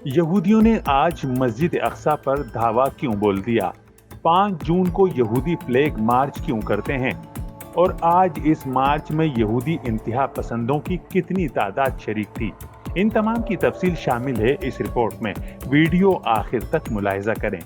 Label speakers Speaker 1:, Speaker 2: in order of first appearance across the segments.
Speaker 1: यहूदियों ने आज मस्जिद अक्सा पर धावा क्यों बोल दिया? 5 जून को यहूदी फ्लैग मार्च क्यों करते हैं? और आज इस मार्च में यहूदी इंतहा पसंदों की कितनी तादाद शरीक थी? इन तमाम की तफसील शामिल है इस रिपोर्ट में। वीडियो आखिर तक मुलाहिजा करें।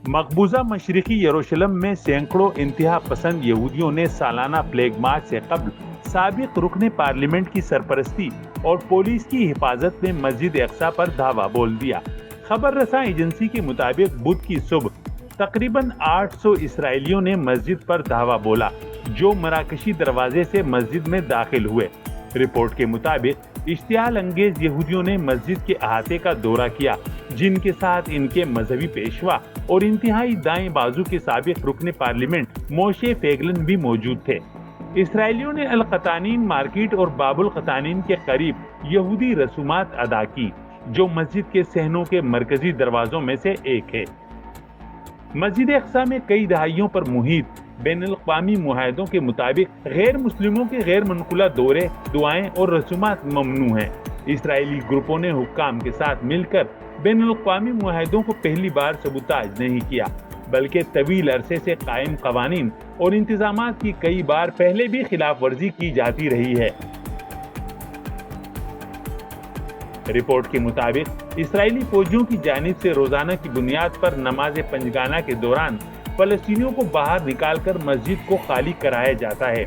Speaker 1: मकबूजा मशरिकी यरूशलेम में सैकड़ों इंतहा पसंद यहूदियों ने सालाना फ्लैग मार्च से कबल साबिक रुकने पार्लियामेंट की सरपरस्ती और पुलिस की हिफाजत में मस्जिद अक्सा पर धावा बोल दिया। खबर रसा एजेंसी के मुताबिक बुध की सुबह तकरीबन 800 इसराइलियों ने मस्जिद पर धावा बोला, जो मराकशी दरवाजे से मस्जिद में दाखिल हुए। रिपोर्ट के मुताबिक इश्तियाल अंगेज यहूदियों ने मस्जिद के अहाते का दौरा किया, जिनके साथ इनके मजहबी पेशवा और इंतहाई दाएं बाजू के साबिक रुकने पार्लियामेंट मोशे फेगलन भी मौजूद थे। इसराइलियों ने अल क़तानीन मार्केट और बाबुल क़तानीन के करीब यहूदी रसूमात अदा की, जो मस्जिद के सहनों के मरकजी दरवाजों में से एक है। मस्जिद अक्सा में कई दहाइयों पर मुहित बैनुल-अक़वामी मुआहदों के मुताबिक गैर मुस्लिमों के गैर मनकुला दौरे, दुआएं और रसूमात ममनू हैं। इसराइली ग्रुपों ने हुक्काम के साथ मिलकर बैनुल-अक़वामी मुआहदों को पहली बार सबूताज नहीं किया, बल्कि तवील अरसे से कायम कवानीन और इंतजामात की कई बार पहले भी खिलाफ वर्जी की जाती रही है। रिपोर्ट के मुताबिक इसराइली फौजियों की जानिब से रोजाना की बुनियाद पर नमाज पंजगाना के दौरान फलस्तीनियों को बाहर निकालकर मस्जिद को खाली कराया जाता है।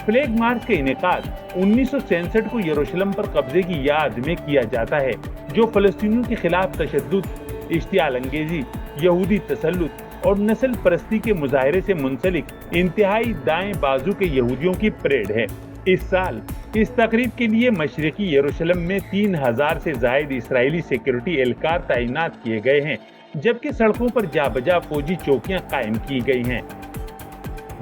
Speaker 1: फ्लैग मार्च का इनेकाद 1967 को यरूशलेम पर कब्जे की याद में किया जाता है, जो फलस्तीनियों के खिलाफ तशद्दुद, इश्तियाल अंगेजी, यहूदी तसल्लुत और नस्ल परस्ती के मुजाहरे से मुंसलिक इंतहाई दाएं बाजू के यहूदियों की परेड है। इस साल इस तकरीब के लिए मशरिकी यरूशलेम में 3000 से जायद इसराइली सिक्योरिटी एहलकार तैनात किए गए हैं, जबकि सड़कों पर जाबजा फौजी चौकियां कायम की गई हैं।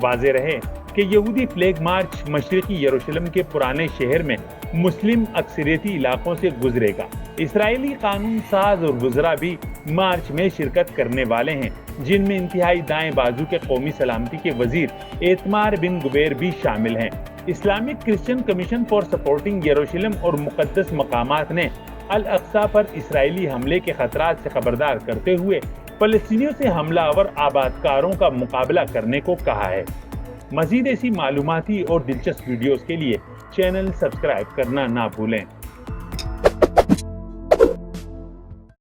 Speaker 1: वाज़ेह रहे कि यहूदी फ्लैग मार्च मशरिकी यरूशलेम के पुराने शहर में मुस्लिम अक्सरियती इलाकों से गुजरेगा। इसराइली कानून साज और वज़रा भी मार्च में शिरकत करने वाले हैं, जिनमें इंतहाई दाएं बाजू के कौमी सलामती के वजीर एतमार बिन गुबैर भी शामिल हैं। Islamic Christian commission for supporting यरूशलेम और मुकद्दस मकामात ने अल अक्सा पर इसराइली हमले के खतरात से खबरदार करते हुए फलस्तीनियों से हमलावर आबादकारों का मुकाबला करने को कहा है। मजीद ऐसी मालूमाती और दिलचस्प वीडियोस के लिए चैनल सब्सक्राइब करना ना भूलें।